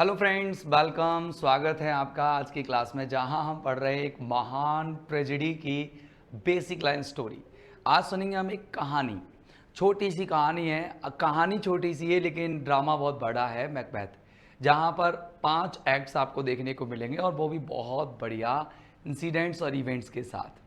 Hello friends, welcome. स्वागत है आपका आज की क्लास में, जहां हम पढ़ रहे हैं एक महान ट्रेजेडी की बेसिक लाइन स्टोरी। आज सुनेंगे हम एक कहानी। छोटी सी कहानी है, कहानी छोटी सी है लेकिन ड्रामा बहुत बड़ा है, मैकबेथ। जहां पर 5 एक्ट्स आपको देखने को मिलेंगे और वो भी बहुत बढ़िया इंसिडेंट्स और इवेंट्स के साथ।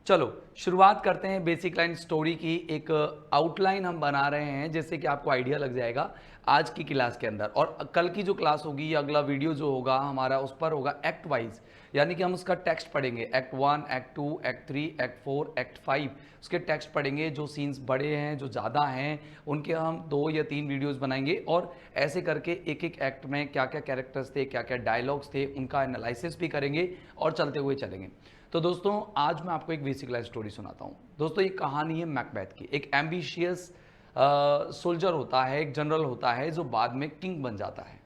चलो शुरुआत करते हैं बेसिक लाइन स्टोरी की। एक आउटलाइन हम बना रहे हैं जिससे कि आपको आइडिया लग जाएगा आज की क्लास के अंदर। और कल की जो क्लास होगी या अगला वीडियो जो होगा हमारा, उस पर होगा एक्ट वाइज, यानी कि हम उसका टेक्स्ट पढ़ेंगे। Act 1, act 2, act 3, act 4, act 5, उसके टेक्स्ट पढ़ेंगे। जो सीन्स बड़े हैं, जो ज़्यादा हैं, उनके हम 2 या 3 वीडियोज़ बनाएंगे और ऐसे करके एक एक एक्ट में क्या क्या कैरेक्टर्स थे, क्या क्या डायलॉग्स थे, उनका एनालिसिस भी करेंगे और चलते हुए चलेंगे। तो दोस्तों आज मैं आपको एक बेसिक लाइफ स्टोरी सुनाता हूँ। दोस्तों ये कहानी है मैकबेथ की। एक एम्बिशियस सोल्जर होता है, एक जनरल होता है जो बाद में किंग बन जाता है,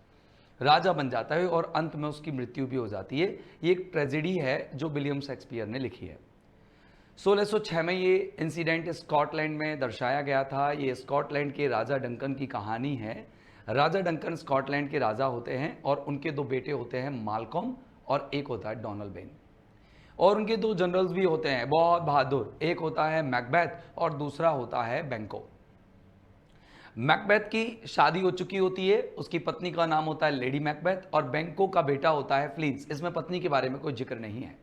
राजा बन जाता है और अंत में उसकी मृत्यु भी हो जाती है। ये एक ट्रेजेडी है जो विलियम शेक्सपियर ने लिखी है। 1606 में ये इंसिडेंट स्कॉटलैंड में दर्शाया गया था। ये स्कॉटलैंड के राजा डंकन की कहानी है। राजा डंकन स्कॉटलैंड के राजा होते हैं और उनके 2 बेटे होते हैं, मालकॉम और एक होता है डोनाल्ड बेन। और उनके 2 जनरल्स भी होते हैं बहुत बहादुर, एक होता है मैकबेथ और दूसरा होता है बेंको। मैकबेथ की शादी हो चुकी होती है, उसकी पत्नी का नाम होता है लेडी मैकबेथ, और बेंको का बेटा होता है फ्लींस। इसमें पत्नी के बारे में कोई जिक्र नहीं है।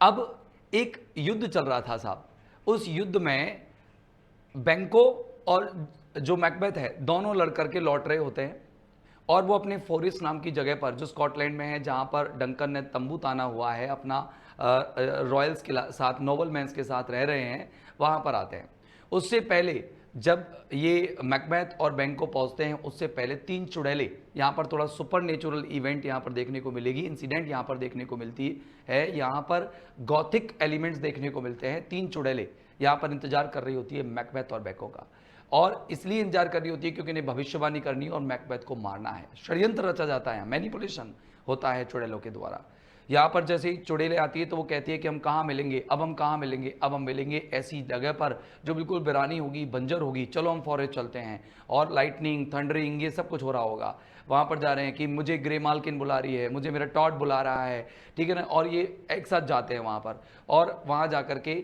अब एक युद्ध चल रहा था साहब। उस युद्ध में बेंको और जो मैकबेथ है दोनों लड़ करके लौट रहे होते हैं और वो अपने फोरिस नाम की जगह पर, जो स्कॉटलैंड में है, जहाँ पर डंकन ने तंबू ताना हुआ है, अपना रॉयल्स के साथ, नोबलमैन्स के साथ रह रहे हैं, वहाँ पर आते हैं। उससे पहले जब ये मैकबेथ और बेंको पहुँचते हैं, उससे पहले 3 चुड़ैले, यहाँ पर थोड़ा सुपर नेचुरल इवेंट यहाँ पर देखने को मिलेगी, इंसिडेंट यहाँ पर देखने को मिलती है। यहाँ पर गॉथिक एलिमेंट्स देखने को मिलते हैं। 3 चुड़ैले यहाँ पर इंतजार कर रही होती है मैकबेथ और बेंको का, और इसलिए इंतजार कर रही होती है क्योंकि इन्हें भविष्यवाणी करनी और मैकबेथ को मारना है। षड्यंत्र रचा जाता है, मैनिपुलेशन होता है चुड़ैलों के द्वारा। यहाँ पर जैसे ही चुड़ैले आती है तो वो कहती है कि हम कहाँ मिलेंगे, अब हम कहाँ मिलेंगे, अब हम मिलेंगे ऐसी जगह पर जो बिल्कुल वीरानी होगी, बंजर होगी, चलो हम फॉरेस्ट चलते हैं। और लाइटनिंग, थंडरिंग, ये सब कुछ हो रहा होगा। वहाँ पर जा रहे हैं कि मुझे ग्रे मालकिन बुला रही है, मुझे मेरा टॉड बुला रहा है, ठीक है ना। और ये एक साथ जाते हैं वहाँ पर और वहाँ जा कर के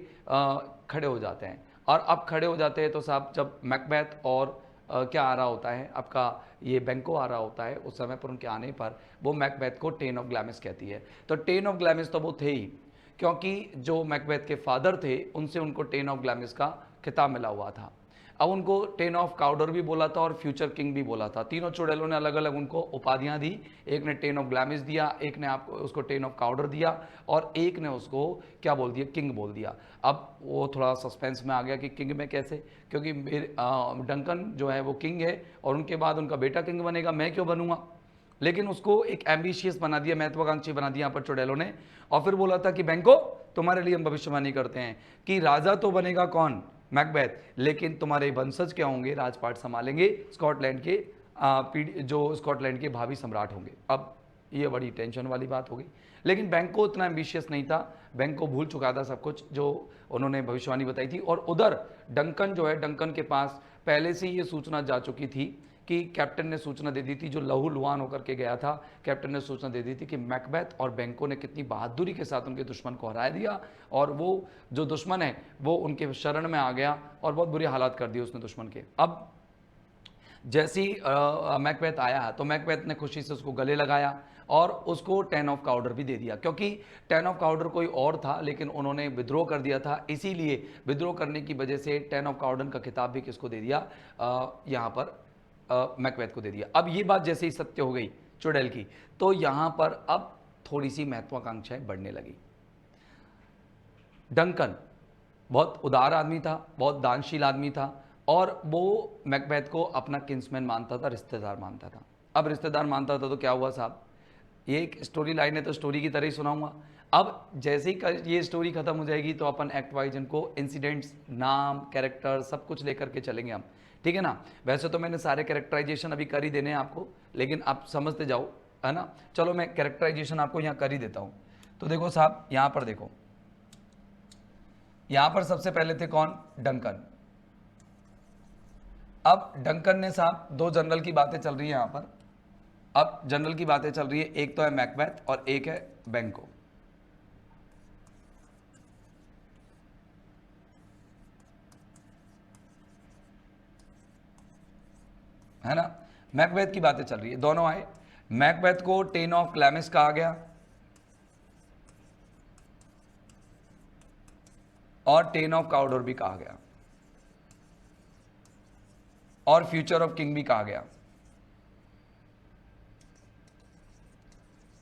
खड़े हो जाते हैं। और अब खड़े हो जाते हैं तो साहब जब मैकबेथ और क्या आ रहा होता है, आपका ये बेंको आ रहा होता है, उस समय पर उनके आने पर वो मैकबेथ को टेन ऑफ ग्लैमिस कहती है। तो टेन ऑफ ग्लैमिस तो वो थे ही, क्योंकि जो मैकबेथ के फादर थे उनसे उनको टेन ऑफ ग्लैमिस का खिताब मिला हुआ था। अब उनको टेन ऑफ काउडर भी बोला था और फ्यूचर किंग भी बोला था। तीनों चुड़ैलों ने अलग अलग उनको उपाधियां दी। एक ने टेन ऑफ ग्लैमिस दिया, एक ने आपको उसको टेन ऑफ काउडर दिया, और एक ने उसको क्या बोल दिया, किंग बोल दिया। अब वो थोड़ा सस्पेंस में आ गया कि किंग में कैसे, क्योंकि डंकन जो है वो किंग है और उनके बाद उनका बेटा किंग बनेगा, मैं क्यों बनूंगा। लेकिन उसको एक एम्बिशियस बना दिया, महत्वाकांक्षी बना दिया यहाँ पर चुड़ैलों ने। और फिर बोला था कि बेंको, तुम्हारे लिए हम भविष्यवाणी करते हैं कि राजा तो बनेगा कौन, मैकबेथ, लेकिन तुम्हारे वंशज क्या होंगे, राजपाट संभालेंगे, स्कॉटलैंड के जो स्कॉटलैंड के भावी सम्राट होंगे। अब ये बड़ी टेंशन वाली बात हो गई। लेकिन बेंको उतना एम्बिशियस नहीं था, बेंको भूल चुका था सब कुछ जो उन्होंने भविष्यवाणी बताई थी। और उधर डंकन जो है, डंकन के पास पहले से ये सूचना जा चुकी थी कि कैप्टन ने सूचना दे दी थी, जो लहू लुहान होकर के गया था, कैप्टन ने सूचना दे दी थी कि मैकबेथ और बेंको ने कितनी बहादुरी के साथ उनके दुश्मन को हरा दिया, और वो जो दुश्मन है वो उनके शरण में आ गया और बहुत बुरी हालात कर दी उसने दुश्मन के। अब जैसे ही मैकबेथ आया तो मैकबेथ ने खुशी से उसको गले लगाया और उसको टेन ऑफ काउडर भी दे दिया, क्योंकि टेन ऑफ काउडर कोई और था लेकिन उन्होंने विद्रोह कर दिया था, इसीलिए विद्रोह करने की वजह से टेन ऑफ काउडर का खिताब भी किसको दे दिया, यहाँ पर मैकबेथ को दे दिया। अब ये बात जैसे ही सत्य हो गई चुड़ैल की, तो यहाँ पर अब थोड़ी सी महत्वाकांक्षाएं बढ़ने लगी। डंकन बहुत उदार आदमी था, बहुत दानशील आदमी था, और वो मैकबेथ को अपना किंग्समैन मानता था, रिश्तेदार मानता था। अब रिश्तेदार मानता था तो क्या हुआ साहब, ये एक स्टोरी लाइन है तो स्टोरी की तरह ही सुनाऊंगा। अब जैसे ही ये स्टोरी खत्म हो जाएगी तो अपन एक्ट वाइज इनको इंसिडेंट्स, नाम, कैरेक्टर सब कुछ लेकर के चलेंगे हम, ठीक है ना। वैसे तो मैंने सारे कैरेक्टराइजेशन अभी कर ही देने हैं आपको, लेकिन आप समझते जाओ, है ना। चलो मैं कैरेक्टराइजेशन आपको यहाँ कर ही देता हूँ। तो देखो साहब, यहाँ पर देखो, यहाँ पर सबसे पहले थे कौन, डंकन। अब डंकन ने साहब 2 जनरल की बातें चल रही है यहाँ पर, अब जनरल की बातें चल रही है, एक तो है मैकबेथ और एक है बेंको। है ना, मैकबेथ की बातें चल रही है, दोनों आए। मैकबेथ को टेन ऑफ क्लैमिस कहा गया और टेन ऑफ काउडोर भी कहा गया और फ्यूचर ऑफ किंग भी कहा गया।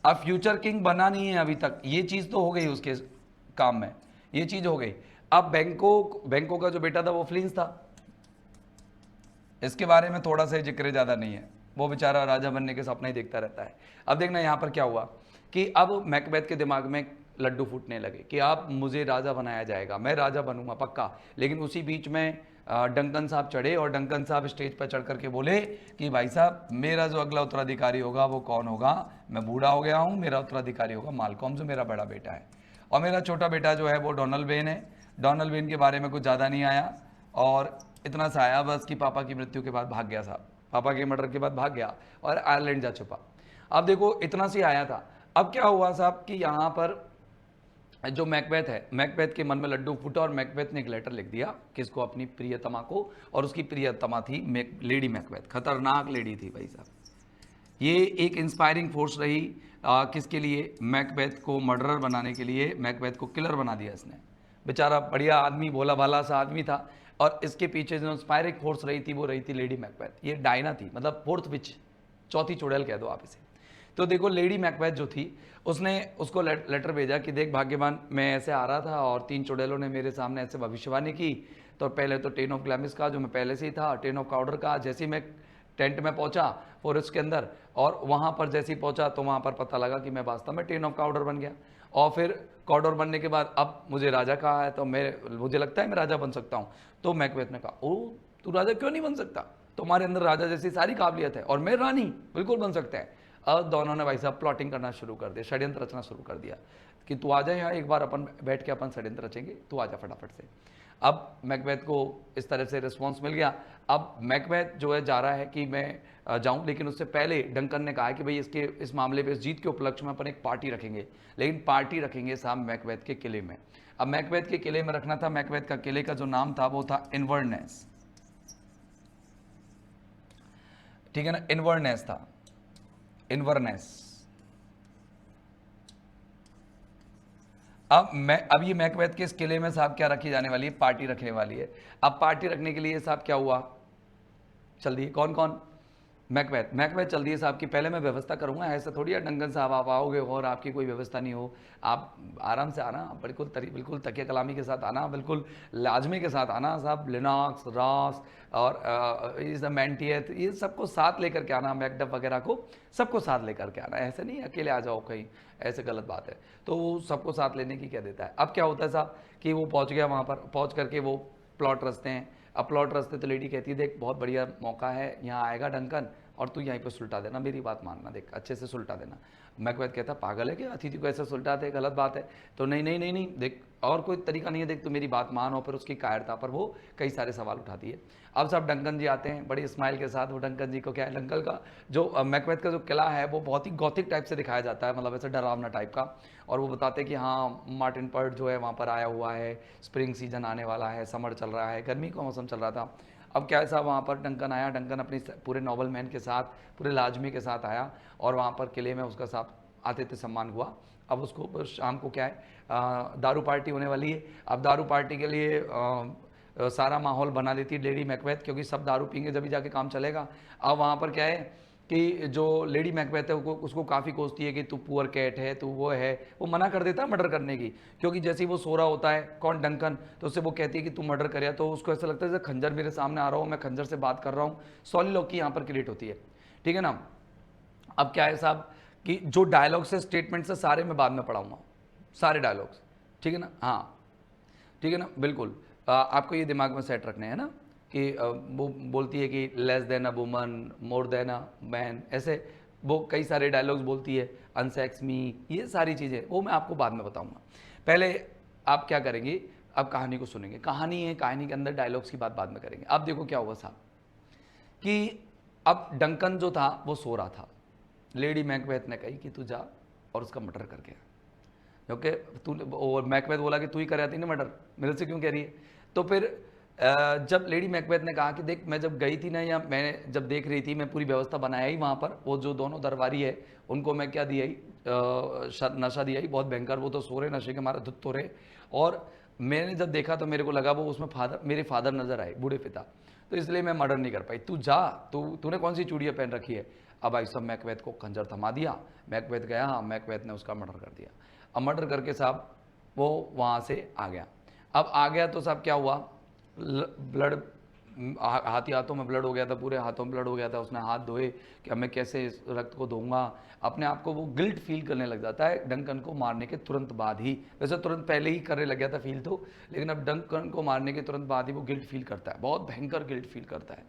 अब फ्यूचर किंग बना नहीं है अभी तक, ये चीज तो हो गई उसके काम में, ये चीज हो गई। अब बैंको का जो बेटा था वो फ्लिंस था, इसके बारे में थोड़ा सा जिक्र ज्यादा नहीं है, वो बेचारा राजा बनने के सपना ही देखता रहता है। अब देखना यहां पर क्या हुआ कि अब मैकबेथ के दिमाग में लड्डू फूटने लगे कि अब मुझे राजा बनाया जाएगा, मैं राजा बनूंगा पक्का। लेकिन उसी बीच में डंकन साहब चढ़े और डंकन साहब स्टेज पर चढ़ करके बोले कि भाई साहब मेरा जो अगला उत्तराधिकारी होगा वो कौन होगा, मैं बूढ़ा हो गया हूँ, मेरा उत्तराधिकारी होगा मालकॉम जो मेरा बड़ा बेटा है, और मेरा छोटा बेटा जो है वो डोनाल्ड वेन है। डोनाल्ड वेन के बारे में कुछ ज़्यादा नहीं आया और इतना सा आया बस कि पापा की मृत्यु के बाद भाग गया साहब, पापा के मर्डर के बाद भाग गया और आयरलैंड जा छुपा। अब देखो इतना सी आया था। अब क्या हुआ साहब कि यहाँ पर जो मैकबेथ है, मैकबेथ के मन में लड्डू फूटा और मैकबेथ ने एक लेटर लिख दिया किसको, अपनी प्रियतमा को, और उसकी प्रियतमा थी लेडी मैकबेथ, खतरनाक लेडी थी भाई साहब। ये एक इंस्पायरिंग फोर्स रही किसके लिए, मैकबेथ को मर्डरर बनाने के लिए, मैकबेथ को किलर बना दिया इसने। बेचारा बढ़िया आदमी, भोला भाला सा आदमी था, और इसके पीछे जो इंस्पायरिंग फोर्स रही थी वो रही थी लेडी मैकबेथ। ये डायना थी, मतलब फोर्थ विच, चौथी चुड़ैल कह दो आप इसे। तो देखो लेडी मैकबेथ जो थी उसने उसको लेटर भेजा कि देख भाग्यवान, मैं ऐसे आ रहा था और 3 चुड़ैलों ने मेरे सामने ऐसे भविष्यवाणी की। तो पहले तो टेन ऑफ ग्लैमिस का जो मैं पहले से ही था, टेन ऑफ काउडर का, जैसे ही मैं टेंट में पहुंचा फॉरेस्ट के अंदर और वहां पर जैसे ही पहुंचा तो वहां पर पता लगा कि मैं वास्तव में टेन ऑफ काउडर बन गया। और फिर काउडर बनने के बाद अब मुझे राजा कहा है तो मुझे लगता है मैं राजा बन सकता हूँ। तो मैकबेथ ने कहा ओ तू राजा क्यों नहीं बन सकता, तुम्हारे अंदर राजा जैसी सारी काबिलियत है और मैं रानी, बिल्कुल बन सकते हैं। अब दोनों ने भाई साहब प्लॉटिंग करना शुरू कर दिया, षड्यंत्र रचना शुरू कर दिया कि तू आ जाए यहाँ एक बार, अपन बैठ के अपन षड्यंत्र रचेंगे, तू आ जा फटाफट से। अब मैकबेथ को इस तरह से रिस्पॉन्स मिल गया। अब मैकबेथ जो है जा रहा है कि मैं जाऊं, लेकिन उससे पहले डंकन ने कहा है कि भाई इस मामले पे, इस जीत के उपलक्ष्य में अपन एक पार्टी रखेंगे, लेकिन पार्टी रखेंगे साहब मैकबेथ के किले में। अब मैकबेथ के किले में रखना था, मैकबेथ का किले का जो नाम था वो था इन्वर्नेस, ठीक है ना, इन्वर्नेस था, इन्वर्नेस। अब ये मैकबेथ के इस किले में साहब क्या रखी जाने वाली है, पार्टी रखने वाली है। अब पार्टी रखने के लिए साहब क्या हुआ, चल दिए कौन कौन, मैकबेथ चल दिए साहब की पहले मैं व्यवस्था करूंगा, ऐसा थोड़ी है डंगन साहब आप आओगे और आपकी कोई व्यवस्था नहीं हो, आप आराम से आना, बिल्कुल तकिया कलामी के साथ आना, बिल्कुल लाजमे के साथ आना साहब, लिनॉक्स रास और इस मैंटियत ये सबको साथ लेकर के आना, मैकडफ वगैरह को सबको साथ लेकर के आना, ऐसे नहीं अकेले आ जाओ कहीं, ऐसे गलत बात है। तो वो सबको साथ लेने की क्या देता है। अब क्या होता है साहब कि वो पहुँच गया वहाँ पर, पहुँच करके वो प्लॉट रचते हैं। अब प्लॉट रचते तो लेडी कहती है देख बहुत बढ़िया मौका है, यहाँ आएगा डंकन और तू यहीं पर सुलटा देना, मेरी बात मानना, देख अच्छे से सुलटा देना। मैकबेथ कहता पागल है क्या, अतिथि को ऐसे सुलटा दे, गलत बात है। तो नहीं नहीं नहीं नहीं देख और कोई तरीका नहीं है, देख तू मेरी बात मान। और फिर उसकी कायरता पर वो कई सारे सवाल उठाती है। अब सब डंकन जी आते हैं बड़ी स्माइल के साथ, वो डंकन जी को क्या है, डंकल का जो मैकबेथ का जो किला है वो बहुत ही गॉथिक टाइप से दिखाया जाता है, मतलब ऐसे डरावना टाइप का। और वो बताते हैं कि हाँ मार्टिन पर्ट जो है वहाँ पर आया हुआ है, स्प्रिंग सीजन आने वाला है, समर चल रहा है, गर्मी का मौसम चल रहा था। अब क्या है साहब वहाँ पर डंकन आया, डंकन अपने पूरे नॉबल मैन के साथ, पूरे लाजमी के साथ आया और वहाँ पर किले में उसका साथ आतिथ्य सम्मान हुआ। अब उसको शाम को क्या है दारू पार्टी होने वाली है। अब दारू पार्टी के लिए सारा माहौल बना देती है लेडी मैकबेथ, क्योंकि सब दारू पीएंगे जब भी जाके काम चलेगा। अब वहाँ पर क्या है कि जो लेडी मैकबेथ है उसको काफ़ी कोसती है कि तू पुअर कैट है, तू वो है, वो मना कर देता है मर्डर करने की, क्योंकि जैसे ही वो सो रहा होता है कौन डंकन, तो उससे वो कहती है कि तू मर्डर करे, तो उसको ऐसा लगता है जैसे खंजर मेरे सामने आ रहा हूँ, मैं खंजर से बात कर रहा हूँ, सॉलिलॉक्यी यहाँ पर क्रिएट होती है, ठीक है ना। अब क्या है साहब कि जो डायलॉग से स्टेटमेंट से सारे मैं बाद में पढ़ाऊँगा, सारे डायलॉग्स, ठीक है ना, हाँ ठीक है ना, बिल्कुल आपको ये दिमाग में सेट रखने हैं ना कि वो बोलती है कि less than a woman, more than a man, ऐसे वो कई सारे डायलॉग्स बोलती है, अनसेक्स मी, ये सारी चीज़ें वो मैं आपको बाद में बताऊंगा। पहले आप क्या करेंगे, अब कहानी को सुनेंगे, कहानी है, कहानी के अंदर डायलॉग्स की बात बाद में करेंगे। अब देखो क्या हुआ साहब कि अब डंकन जो था वो सो रहा था, लेडी मैकबेथ ने कही कि तू जा और उसका मर्डर करके आ, क्योंकि तू, और मैकबेथ बोला कि तू ही कर आती ना मर्डर, मेरे से क्यों कह रही है। तो फिर जब लेडी मैकबेथ ने कहा कि देख मैं जब गई थी ना, या मैंने जब देख रही थी, मैं पूरी व्यवस्था बनाया ही वहाँ पर, वो जो दोनों दरबारी है उनको मैं क्या दिया ही, नशा दिया ही बहुत भयंकर, वो तो सो रहे नशे के मारे धुत तो रहे। और मैंने जब देखा तो मेरे को लगा वो उसमें मेरे फादर नजर आए, बूढ़े पिता, तो इसलिए मैं मर्डर नहीं कर पाई। तू जा, तूने कौन सी चूड़ियाँ पहन रखी है। अब भाई सब मैकबेथ को खंजर थमा दिया, मैकबेथ गया, हाँ मैकबेथ ने उसका मर्डर कर दिया। अब मर्डर करके साहब वो वहाँ से आ गया। अब आ गया तो साहब क्या हुआ, ब्लड हाथों में ब्लड हो गया था, पूरे हाथों में ब्लड हो गया था। उसने हाथ धोए कि अब मैं कैसे इस रक्त को धोऊंगा, अपने आप को वो गिल्ट फील करने लग जाता है डंकन को मारने के तुरंत बाद ही। वैसे तुरंत पहले ही करने लग गया था फील तो, लेकिन अब डंकन को मारने के तुरंत बाद ही वो गिल्ट फील करता है, बहुत भयंकर गिल्ट फील करता है।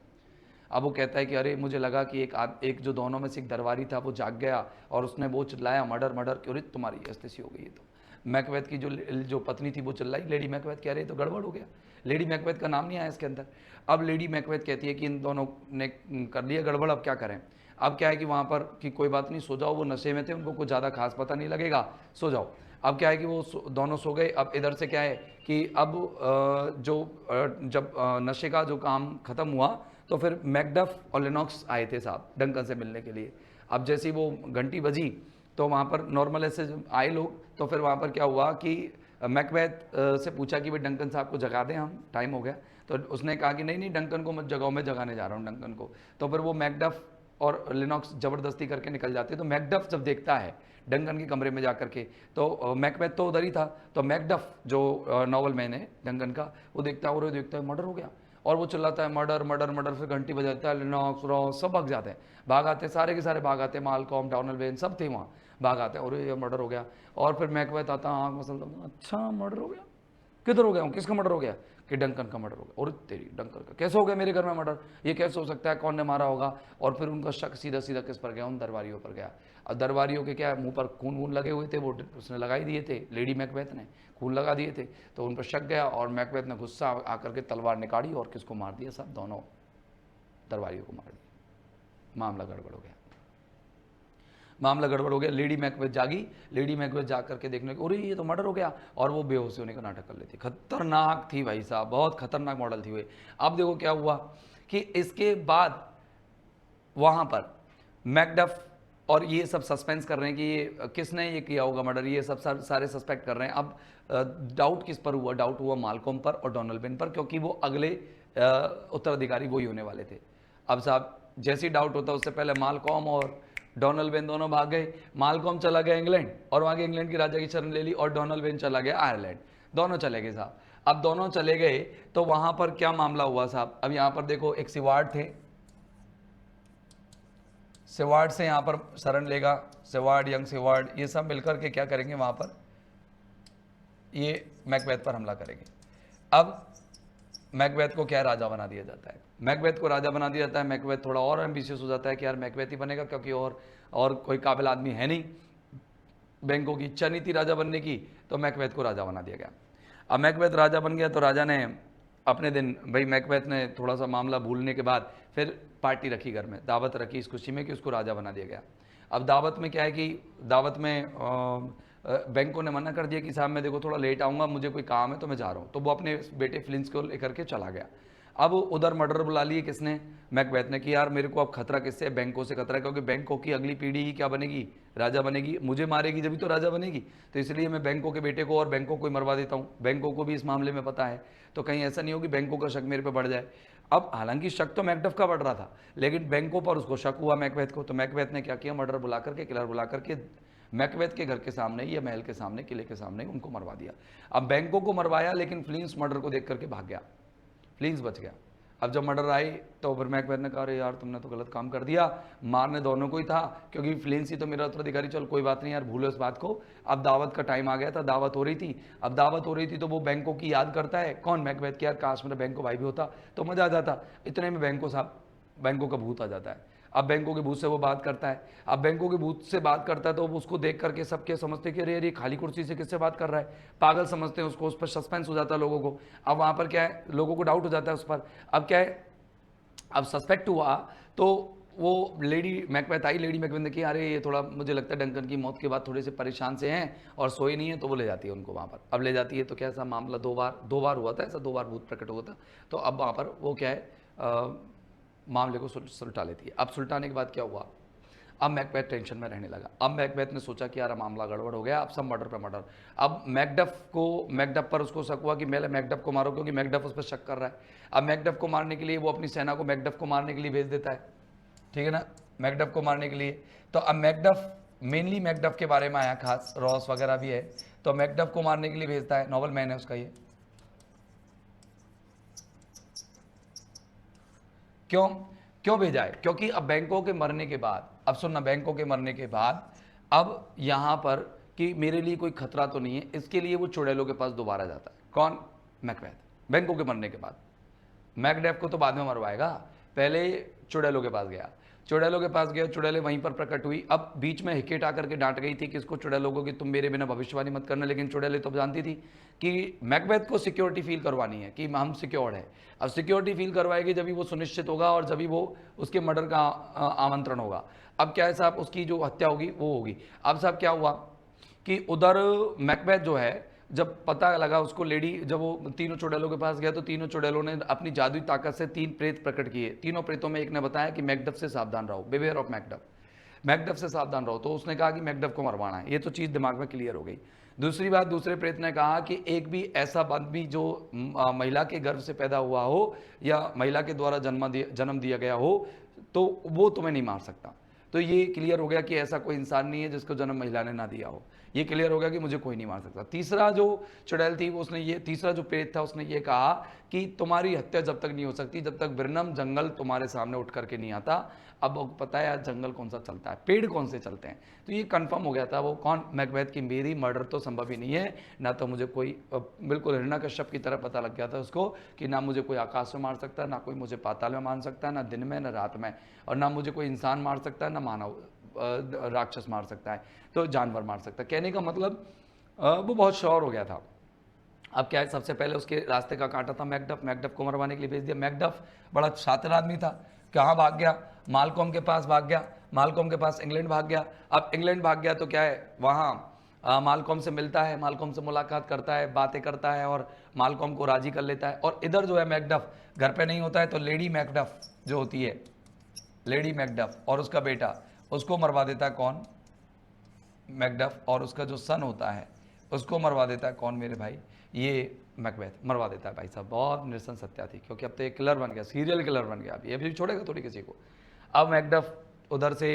अब वो कहता है कि अरे मुझे लगा कि एक जो दोनों में से एक दरबारी था वो जाग गया और उसने वो चिल्लाया मर्डर मर्डर, क्यों तुम्हारी ऐसी हो गई है। तो मैकबेथ की जो पत्नी थी वो चिल्लाई, लेडी मैकबेथ कह रही तो गड़बड़ हो गया, लेडी मैकबेथ का नाम नहीं आया इसके अंदर। अब लेडी मैकबेथ कहती है कि इन दोनों ने कर लिया गड़बड़, अब क्या करें। अब क्या है कि वहाँ पर कि कोई बात नहीं, सो जाओ, वो नशे में थे, उनको कुछ ज़्यादा खास पता नहीं लगेगा, सो जाओ। अब क्या है कि वो दोनों सो गए। अब इधर से क्या है कि अब जब नशे का जो काम ख़त्म हुआ तो फिर मैकडफ और लेनॉक्स आए थे साहब डंकन से मिलने के लिए। अब जैसे ही वो घंटी बजी तो वहाँ पर नॉर्मल ऐसे आए लोग, तो फिर वहाँ पर क्या हुआ कि मैकबेथ से पूछा कि भाई डंकन साहब को जगा दें, हम टाइम हो गया। तो उसने कहा कि नहीं नहीं डंकन को मत जगाओ, मैं जगाने जा रहा हूँ डंकन को। तो फिर वो मैकडफ और लिनॉक्स ज़बरदस्ती करके निकल जाते। तो मैकडफ जब देखता है डंकन के कमरे में जा करके, तो मैकबेथ तो उधर ही था, तो मैकडफ जो नॉवल मैन है डंकन का, वो देखता है और वो देखता है मर्डर हो गया, और वो चिल्लाता है मर्डर मर्डर मर्डर। फिर घंटी बजाता है, लिनॉक्स रॉस सब भाग जाते हैं, भाग आते हैं, सारे के सारे भाग आते हैं, मालकॉम डॉनल वेन सब थे वहाँ, भाग आते हैं और ये मर्डर हो गया। और फिर मैकबेथ आता है आँख मसलता, अच्छा मर्डर हो गया, किधर हो गया हूँ, किसका मर्डर हो गया, कि डंकन का मर्डर हो गया। और तेरी डंकन का कैसे हो गया मेरे घर में मर्डर, ये कैसे हो सकता है, कौन ने मारा होगा। और फिर उनका शक सीधा सीधा किस पर गया, उन दरबारियों पर गया। और दरबारियों के क्या मुंह पर खून वून लगे हुए थे, वो उसने लगाई दिए थे, लेडी मैकबेथ ने खून लगा दिए थे। तो उन पर शक गया और मैकबेथ ने गुस्सा आकर के तलवार निकाली और किसको मार दिया, सब दोनों दरबारियों को मार दिया। मामला गड़बड़ हो गया, मामला गड़बड़ हो गया। लेडी मैकबेथ जागी, लेडी मैकबेथ जा करके देखने को, अरे ये तो मर्डर हो गया, और वो बेहोश होने का नाटक कर लेती। खतरनाक थी भाई साहब, बहुत खतरनाक मॉडल थी वे। अब देखो क्या हुआ कि इसके बाद वहाँ पर मैकडफ और ये सब सस्पेंस कर रहे हैं कि ये किसने ये किया होगा मर्डर, ये सब सारे सस्पेक्ट कर रहे हैं। अब डाउट किस पर हुआ, डाउट हुआ मालकॉम पर और डोनाल्ड बेन पर, क्योंकि वो अगले उत्तराधिकारी वही होने वाले थे। अब साहब जैसे ही डाउट होता उससे पहले मालकॉम और डोनाल्ड बेन दोनों भाग गए। मालकॉम चला गया इंग्लैंड और वहाँ के इंग्लैंड की राजा की शरण ले ली, और डोनाल्ड बेन चला गया आयरलैंड, दोनों चले गए साहब। अब दोनों चले गए तो वहाँ पर क्या मामला हुआ साहब, अब यहाँ पर देखो एक सिवार्ड थे, सिवार्ड से यहाँ पर शरण लेगा, सिवार्ड यंग सिवार्ड ये सब मिलकर के क्या करेंगे वहाँ पर, ये मैकबेथ पर हमला करेंगे। अब मैकबेथ को क्या राजा बना दिया जाता है, मैकबेथ को राजा बना दिया जाता है। मैकबेथ थोड़ा और एम्बिशियस हो जाता है कि यार मैकबेथ ही बनेगा, क्योंकि और कोई काबिल आदमी है नहीं, बैंकों की इच्छा नहीं थी राजा बनने की, तो मैकबेथ को राजा बना दिया गया। अब मैकबेथ राजा बन गया तो राजा ने अपने दिन, भाई मैकबेथ ने थोड़ा सा मामला भूलने के बाद फिर पार्टी रखी घर में, दावत रखी इस खुशी में कि उसको राजा बना दिया गया। अब दावत में क्या है कि दावत में बैंकों ने मना कर दिया कि साहब मैं देखो थोड़ा लेट आऊँगा, मुझे कोई काम है तो मैं जा रहा हूँ। तो वो अपने बेटे फ्लिंस को लेकर के चला गया। अब उधर मर्डर बुला लिए किसने, मैकबेथ ने, कि यार मेरे को अब खतरा किससे है, बैंकों से खतरा है, क्योंकि बैंकों की अगली पीढ़ी ही क्या बनेगी, राजा बनेगी, मुझे मारेगी जब तो राजा बनेगी। तो इसलिए मैं बैंकों के बेटे को और बैंकों को ही मरवा देता हूँ। बैंकों को भी इस मामले में पता है, तो कहीं ऐसा नहीं हो कि बैंकों का शक मेरे पे बढ़ जाए। अब हालांकि शक तो मैकडफ का बढ़ रहा था, लेकिन बैंकों पर उसको शक हुआ मैकबेथ को। तो मैकबेथ ने क्या किया, मर्डर बुला करके, किलर बुला करके मैकबेथ के घर के सामने या महल के सामने, किले के सामने उनको मरवा दिया। अब बैंकों को मरवाया, लेकिन फ्लिंस मर्डर को देख करके भाग गया, फ्लिंस बच गया। अब जब मर्डर आई तो फिर मैकबेथ ने कहा अरे यार तुमने तो गलत काम कर दिया, मारने दोनों को ही था, क्योंकि फ्लिंस ही तो मेरा उत्तराधिकारी, चल कोई बात नहीं यार भूलो इस बात को। अब दावत का टाइम आ गया था, दावत हो रही थी। अब दावत हो रही थी तो वो बैंकों की याद करता है, कौन, मैकबेथ की, यार काश मेरा बैंकों भाई भी होता तो मजा आ जाता। इतने में बैंकों साहब, बैंकों का भूत आ जाता है। अब बैंकों के भूत से वो बात करता है। अब बैंकों के भूत से बात करता है तो उसको देख करके सबके समझते कि अरे अरे खाली कुर्सी से किससे बात कर रहा है, पागल समझते हैं उसको, उस पर सस्पेंस हो जाता है लोगों को। अब वहाँ पर क्या है, लोगों को डाउट हो जाता है उस पर। अब क्या है, अब सस्पेक्ट हुआ तो वो लेडी मैकबेथ आई, लेडी मैकबेथ ने कहा अरे ये थोड़ा मुझे लगता है डंकन की मौत के बाद थोड़े से परेशान से हैं और सोए नहीं है, तो वो ले जाती है उनको वहाँ पर। अब ले जाती है तो क्या ऐसा मामला दो बार हुआ था, ऐसा 2 बार भूत प्रकट हुआ था। तो अब वहाँ पर वो क्या है मामले को सुलटा लेती है। अब सुलटाने के बाद क्या हुआ, अब मैकबेथ टेंशन में रहने लगा। अब मैकबेथ ने सोचा कि यार मामला गड़बड़ हो गया, अब सब मर्डर पे मर्डर। अब मैकडफ पर उसको शक हुआ कि मैं मैकडफ को मारो, क्योंकि मैकडफ उस पर शक कर रहा है। अब मैकडफ को मारने के लिए वो अपनी सेना को मैकडफ को मारने के लिए भेज देता है, ठीक है ना, मैकडफ को मारने के लिए। तो अब मैकडफ मेनली मैकडफ के बारे में आया खास, रॉस वगैरह भी है, तो मैकडफ को मारने के लिए भेजता है। नॉवल मैन है उसका ये। क्यों क्यों भेजा है? क्योंकि अब बैंकों के मरने के बाद, अब सुनना, बैंकों के मरने के बाद अब यहां पर कि मेरे लिए कोई खतरा तो नहीं है, इसके लिए वो चुड़ैलों के पास दोबारा जाता है। कौन? मैकबेथ। बैंकों के मरने के बाद मैकडफ को तो बाद में मरवाएगा, पहले चुड़ैलों के पास गया। चुड़ैलों के पास गया, चुड़ैलें वहीं पर प्रकट हुई। अब बीच में हिकेट आकर के डांट गई थी किसको? चुड़ैलों को, कि तुम मेरे बिना भविष्यवाणी मत करना। लेकिन चुड़ैलें तो जानती थी कि मैकबेथ को सिक्योरिटी फील करवानी है कि हम सिक्योर्ड है। अब सिक्योरिटी फील करवाएगी जब भी वो सुनिश्चित होगा और जब भी वो उसके मर्डर का आमंत्रण होगा। अब क्या है साहब, उसकी जो हत्या होगी वो होगी। अब साहब क्या हुआ कि उधर मैकबेथ जो है, जब पता लगा उसको, लेडी जब वो तीनों चुड़ैलों के पास गया तो तीनों चुड़ैलों ने अपनी जादुई ताकत से 3 प्रेत प्रकट किए। तीनों प्रेतों में एक ने बताया कि मैकडफ से सावधान रहो, बिवेयर ऑफ मैकडफ, मैकडफ से सावधान रहो। तो उसने कहा कि मैकडफ को मरवाना है। ये तो चीज़ दिमाग में क्लियर हो गई। दूसरी बात, दूसरे प्रेत ने कहा कि एक भी ऐसा बंद भी जो महिला के गर्भ से पैदा हुआ हो या महिला के द्वारा जन्म दिया गया हो, तो वो तुम्हें नहीं मार सकता। तो ये क्लियर हो गया कि ऐसा कोई इंसान नहीं है जिसको जन्म महिला ने ना दिया हो। ये क्लियर हो गया कि मुझे कोई नहीं मार सकता। तीसरा जो चुड़ैल थी, उसने ये, तीसरा जो प्रेत था, उसने ये कहा कि तुम्हारी हत्या जब तक नहीं हो सकती जब तक बिरनम जंगल तुम्हारे सामने उठ करके नहीं आता। अब पता है यार जंगल कौन सा चलता है, पेड़ कौन से चलते हैं। तो ये कंफर्म हो गया था वो कौन? मैकबेथ की मेरी मर्डर तो संभव ही नहीं है, ना तो मुझे कोई, बिल्कुल हिरण्यकश्यप की तरह पता लग गया था उसको कि ना मुझे कोई आकाश में मार सकता है, ना कोई मुझे पाताल में मार सकता है, ना दिन में ना रात में, और ना मुझे कोई इंसान मार सकता है, ना मानव राक्षस मार सकता है, तो जानवर मार सकता है। कहने का मतलब वो बहुत श्योर हो गया था। अब क्या है, सबसे पहले उसके रास्ते का कांटा था मैकडफ। मैकडफ को मरवाने के लिए भेज दिया। मैकडफ बड़ा शातिर आदमी था, कहाँ भाग गया? मालकॉम के पास भाग गया। मालकॉम के पास इंग्लैंड भाग गया। अब इंग्लैंड भाग गया तो क्या है, वहाँ मालकॉम से मिलता है, मालकॉम से मुलाकात करता है, बातें करता है और मालकॉम को राजी कर लेता है। और इधर जो है मैकडफ घर पे नहीं होता है, तो लेडी मैकडफ जो होती है, लेडी मैकडफ और उसका बेटा, उसको मरवा देता है कौन? मैकडफ। और उसका जो सन होता है उसको मरवा देता है कौन मेरे भाई? ये मैकबेथ मरवा देता है। भाई साहब बहुत निरसन सत्या थी, क्योंकि अब तो एक किलर बन गया, सीरियल किलर बन गया। अब ये भी छोड़ेगा थोड़ी किसी को। अब मैकडफ उधर से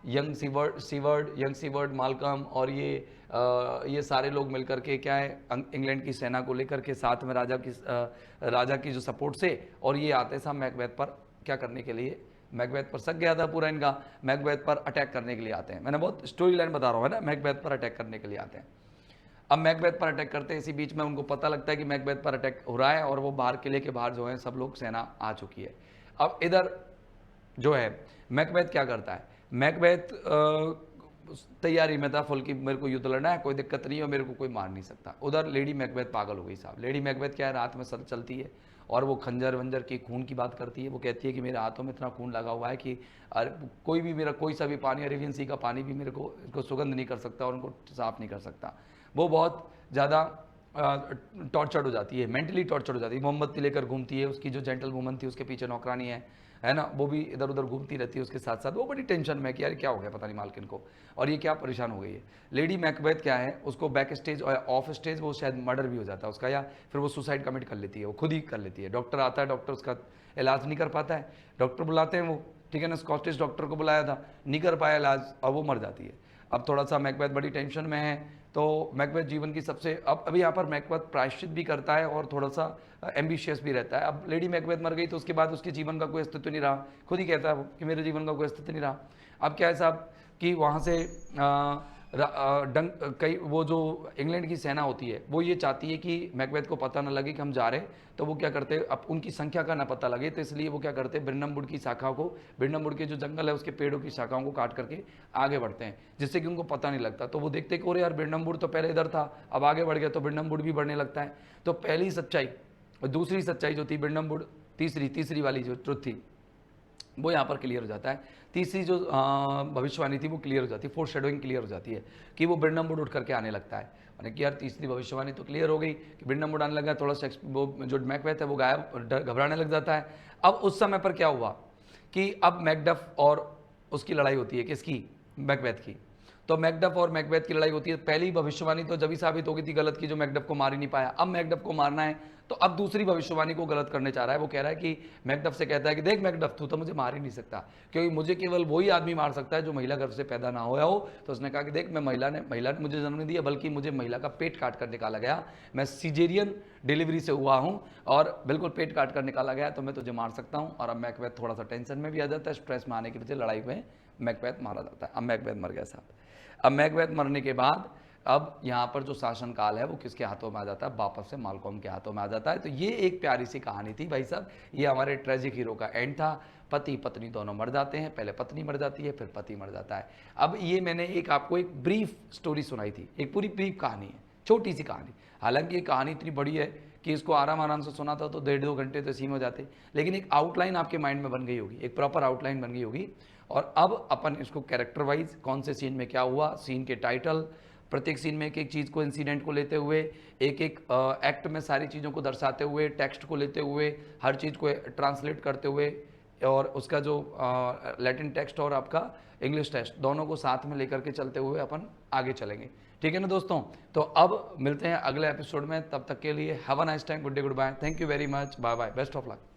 यंग सीवर्ड, मालकम और ये सारे लोग मिलकर के क्या है, इंग्लैंड की सेना को लेकर के साथ में राजा की जो सपोर्ट से, और ये आते साहब मैकबेथ पर क्या करने के लिए? मैकबेथ पर शक गया था पूरा इनका, मैकबेथ पर अटैक करने के लिए आते हैं। मैंने बहुत स्टोरी लाइन बता रहा हूँ है ना, मैकबेथ पर अटैक करने के लिए आते हैं। अब मैकबेथ पर अटैक करते हैं, इसी बीच में उनको पता लगता है कि मैकबेथ पर अटैक हो रहा है और वो बाहर, किले के बाहर जो है सब लोग, सेना आ चुकी है। अब इधर जो है मैकबेथ क्या करता है? मैकबेथ तैयारी में था फुल की, मेरे को युद्ध लड़ना है, कोई दिक्कत नहीं है, मेरे को कोई मार नहीं सकता। उधर लेडी मैकबेथ पागल हो गई साहब। लेडी मैकबेथ क्या है, रात में सर चलती है और वो खंजर वंजर की खून की बात करती है। वो कहती है कि मेरे हाथों में इतना खून लगा हुआ है कि कोई भी मेरा कोई सा भी पानी, अरेबियन सी का पानी भी मेरे को इसको सुगंध नहीं कर सकता और उनको साफ नहीं कर सकता। वो बहुत ज़्यादा टॉर्चर्ड हो जाती है, मेंटली टॉर्चर्ड हो जाती है। मोमबत्ती लेकर घूमती है, उसकी जो जेंटल वुमन थी उसके पीछे नौकरानी है ना, वो भी इधर उधर घूमती रहती है उसके साथ साथ। वो बड़ी टेंशन में है कि यार क्या हो गया पता नहीं मालकिन को, और ये क्या परेशान हो गई है। लेडी मैकबेथ क्या है, उसको बैक स्टेज और ऑफ स्टेज वो शायद मर्डर भी हो जाता है उसका, या फिर वो सुसाइड कमिट कर लेती है, वो खुद ही कर लेती है। डॉक्टर आता है, डॉक्टर उसका इलाज नहीं कर पाता है, डॉक्टर बुलाते हैं वो, ठीक है ना, स्कॉटिश डॉक्टर को बुलाया था, नहीं कर पाया इलाज और वो मर जाती है। अब थोड़ा सा मैकबेथ बड़ी टेंशन में है, तो मैकबेथ जीवन की सबसे, अब अभी यहाँ पर मैकबेथ प्रायश्चित भी करता है और थोड़ा सा एम्बिशियस भी रहता है। अब लेडी मैकबेथ मर गई तो उसके बाद उसके जीवन का कोई अस्तित्व नहीं रहा, खुद ही कहता है कि मेरे जीवन का कोई अस्तित्व नहीं रहा। अब क्या है साहब कि वहाँ से कई वो जो इंग्लैंड की सेना होती है वो ये चाहती है कि मैकबेथ को पता ना लगे कि हम जा रहे हैं, तो वो क्या करते हैं, अब उनकी संख्या का ना पता लगे, तो इसलिए वो क्या करते हैं, बिरनमवुड की शाखाओं को, बिरनमवुड के जो जंगल है उसके पेड़ों की शाखाओं को काट करके आगे बढ़ते हैं, जिससे कि उनको पता नहीं लगता। तो वो देखते कि अरे यार बिरनमवुड तो पहले इधर था, अब आगे बढ़ गया तो बिरनमवुड भी बढ़ने लगता है। तो पहली सच्चाई और दूसरी सच्चाई जो थी बिरनमवुड, तीसरी वाली जो ट्रुथ थी, वो यहाँ पर क्लियर हो जाता है। तीसरी जो भविष्यवाणी थी वो क्लियर हो जाती है, फोर शेडोइंग क्लियर हो जाती है कि वो ब्रिंडम उठ करके आने लगता है। मैंने कि यार तीसरी भविष्यवाणी तो क्लियर हो गई कि ब्रिंडम आने लगा, थोड़ा सा वो जो मैकबेथ है वो गायब घबराने लग जाता है। अब उस समय पर क्या हुआ कि अब मैकडफ और उसकी लड़ाई होती है, किसकी? मैकबेथ की। तो मैकडफ और मैकबेथ की लड़ाई होती है। पहली भविष्यवाणी तो जब ही साबित होगी थी गलत की, जो मैकडफ को मार ही नहीं पाया। अब मैकडफ को मारना है, तो अब दूसरी भविष्यवाणी को गलत करने चाह रहा है। वो कह रहा है कि मैकडफ से कहता है कि देख मैकडफ, तू तो मुझे मार ही नहीं सकता, क्योंकि मुझे केवल वही आदमी मार सकता है जो महिला गर्भ से पैदा ना होया हो। तो उसने कहा कि देख, मैं महिला ने मुझे जन्म नहीं दिया, बल्कि मुझे महिला का पेट काट कर निकाला गया, मैं सीजेरियन डिलीवरी से हुआ हूँ और बिल्कुल पेट काट कर निकाला गया, तो मैं तुझे मार सकता हूँ। और अब मैकबेथ थोड़ा सा टेंशन में भी आ जाता है, स्ट्रेस में आने की वजह लड़ाई में मैकबेथ मारा जाता है। अब मैकबेथ मर गया साहब। अब मैकबेथ मरने के बाद अब यहाँ पर जो शासन काल है वो किसके हाथों में आ जाता है? वापस से मालकॉम के हाथों में आ जाता है। तो ये एक प्यारी सी कहानी थी भाई साहब, ये हमारे ट्रेजिक हीरो का एंड था। पति पत्नी दोनों मर जाते हैं, पहले पत्नी मर जाती है, फिर पति मर जाता है। अब ये मैंने एक आपको एक ब्रीफ स्टोरी सुनाई थी, एक पूरी ब्रीफ कहानी है, छोटी सी कहानी। हालांकि ये कहानी इतनी बड़ी है कि इसको आराम आराम से सुना था तो 1.5-2 घंटे तो इसी में हो जाते, लेकिन एक आउटलाइन आपके माइंड में बन गई होगी, एक प्रॉपर आउटलाइन बन गई होगी। और अब अपन इसको कैरेक्टर वाइज कौन से सीन में क्या हुआ, सीन के टाइटल, प्रत्येक सीन में एक एक चीज़ को, इंसिडेंट को लेते हुए, एक एक एक्ट में सारी चीज़ों को दर्शाते हुए, टेक्स्ट को लेते हुए, हर चीज़ को ट्रांसलेट करते हुए, और उसका जो लैटिन टेक्स्ट और आपका इंग्लिश टेक्स्ट दोनों को साथ में लेकर के चलते हुए अपन आगे चलेंगे। ठीक है ना दोस्तों? तो अब मिलते हैं अगले एपिसोड में, तब तक के लिए have a nice time, good day, goodbye, thank you very much, bye bye, best of luck.